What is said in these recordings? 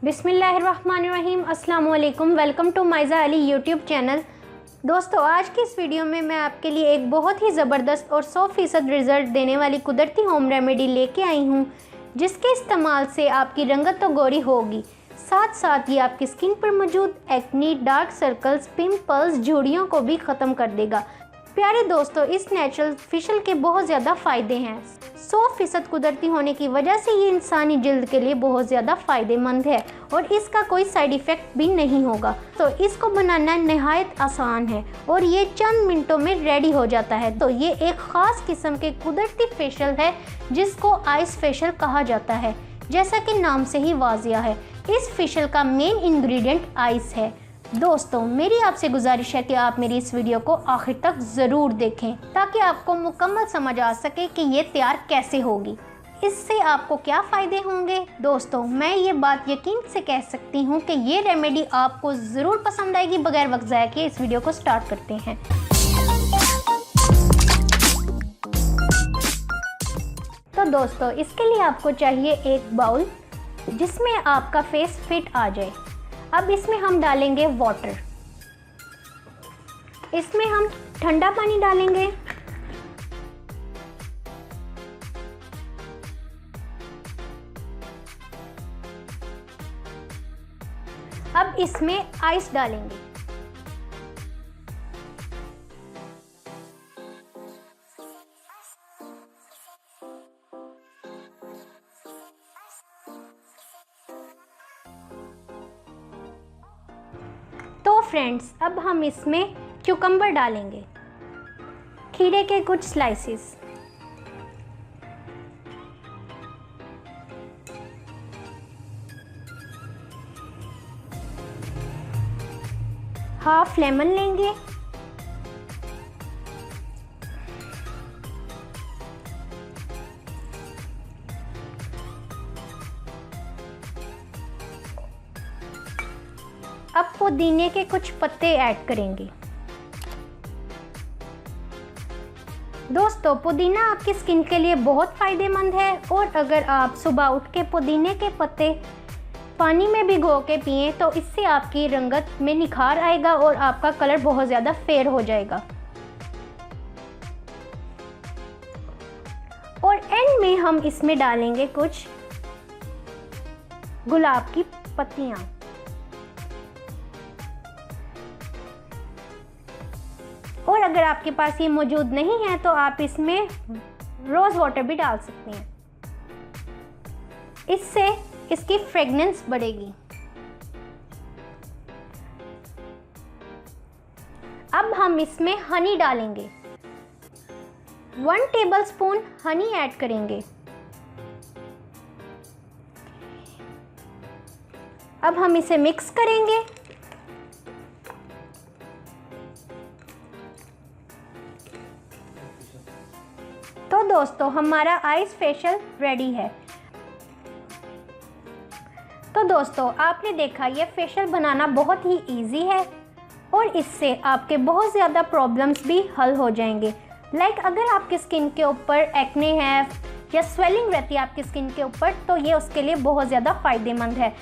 बिस्मिल्लाहिर्रहमानिर्रहीम, अस्सलाम वालेकुम। Welcome to Maiza Ali YouTube channel. दोस्तों, आज की इस वीडियो में मैं आपके लिए एक बहुत ही ज़बरदस्त और 100% रिज़ल्ट देने वाली कुदरती होम रेमेडी लेके आई हूँ, जिसके इस्तेमाल से आपकी रंगत तो गोरी होगी, साथ साथ ये आपकी स्किन पर मौजूद एक्नी, डार्क सर्कल्स, पिंपल्स, झुर्रियों को भी ख़त्म कर देगा। प्यारे दोस्तों, इस नेचुरल फेशियल के बहुत ज़्यादा फ़ायदे हैं। 100% कुदरती होने की वजह से ये इंसानी जल्द के लिए बहुत ज़्यादा फ़ायदेमंद है और इसका कोई साइड इफ़ेक्ट भी नहीं होगा। तो इसको बनाना नहायत आसान है और ये चंद मिनटों में रेडी हो जाता है। तो ये एक ख़ास किस्म के कुदरती फेशियल है जिसको आइस फेशियल कहा जाता है। जैसा कि नाम से ही वाज़िया है, इस फेशियल का मेन इंग्रेडिएंट आइस है। दोस्तों, मेरी आपसे गुजारिश है कि आप मेरी इस वीडियो को आखिर तक ज़रूर देखें ताकि आपको मुकम्मल समझ आ सके कि ये तैयार कैसे होगी, इससे आपको क्या फ़ायदे होंगे। दोस्तों, मैं ये बात यकीन से कह सकती हूँ कि ये रेमेडी आपको ज़रूर पसंद आएगी। बगैर वक्त ज़ाया किए इस वीडियो को स्टार्ट करते हैं। तो दोस्तों, इसके लिए आपको चाहिए एक बाउल जिसमें आपका फेस फिट आ जाए। अब इसमें हम डालेंगे वाटर, इसमें हम ठंडा पानी डालेंगे। अब इसमें आइस डालेंगे। तो फ्रेंड्स, अब हम इसमें क्यूकम्बर डालेंगे, खीरे के कुछ स्लाइसेस। हाफ लेमन लेंगे, अब पुदीने के कुछ पत्ते ऐड करेंगे। दोस्तों, पुदीना आपकी स्किन के लिए बहुत फ़ायदेमंद है और अगर आप सुबह उठ के पुदीने के पत्ते पानी में भिगो के पिएं तो इससे आपकी रंगत में निखार आएगा और आपका कलर बहुत ज़्यादा फेयर हो जाएगा। और एंड में हम इसमें डालेंगे कुछ गुलाब की पत्तियाँ। और अगर आपके पास ये मौजूद नहीं है तो आप इसमें रोज़ वाटर भी डाल सकते हैं, इससे इसकी फ्रेगनेंस बढ़ेगी। अब हम इसमें हनी डालेंगे, 1 टेबलस्पून हनी ऐड करेंगे। अब हम इसे मिक्स करेंगे। तो दोस्तों, हमारा आइस फेशियल रेडी है। तो दोस्तों, आपने देखा ये फेशियल बनाना बहुत ही इजी है और इससे आपके बहुत ज़्यादा प्रॉब्लम्स भी हल हो जाएंगे। लाइक अगर आपकी स्किन के ऊपर एक्ने है या स्वेलिंग रहती है आपकी स्किन के ऊपर, तो ये उसके लिए बहुत ज़्यादा फ़ायदेमंद है।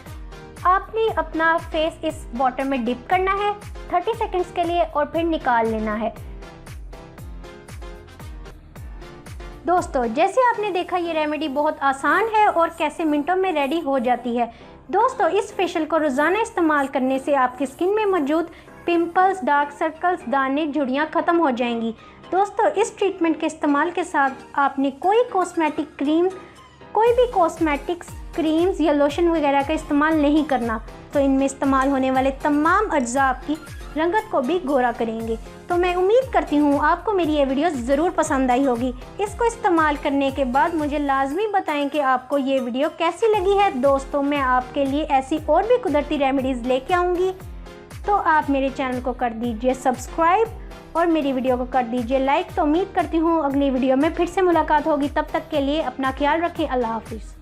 आपने अपना फेस इस वाटर में डिप करना है 30 सेकेंड्स के लिए और फिर निकाल लेना है। दोस्तों, जैसे आपने देखा ये रेमेडी बहुत आसान है और कैसे मिनटों में रेडी हो जाती है। दोस्तों, इस फेशियल को रोज़ाना इस्तेमाल करने से आपकी स्किन में मौजूद पिंपल्स, डार्क सर्कल्स, दाने, झुर्रियाँ ख़त्म हो जाएंगी। दोस्तों, इस ट्रीटमेंट के इस्तेमाल के साथ आपने कोई भी कॉस्मेटिक्स क्रीम्स या लोशन वगैरह का इस्तेमाल नहीं करना। तो इनमें इस्तेमाल होने वाले तमाम अज्जा आपकी रंगत को भी गोरा करेंगे। तो मैं उम्मीद करती हूँ आपको मेरी ये वीडियो ज़रूर पसंद आई होगी। इसको इस्तेमाल करने के बाद मुझे लाजमी बताएं कि आपको ये वीडियो कैसी लगी है। दोस्तों, मैं आपके लिए ऐसी और भी कुदरती रेमेडीज़ लेके आऊँगी। तो आप मेरे चैनल को कर दीजिए सब्सक्राइब और मेरी वीडियो को कर दीजिए लाइक। तो उम्मीद करती हूँ अगली वीडियो में फिर से मुलाकात होगी। तब तक के लिए अपना ख्याल रखें। अल्लाह हाफिज़।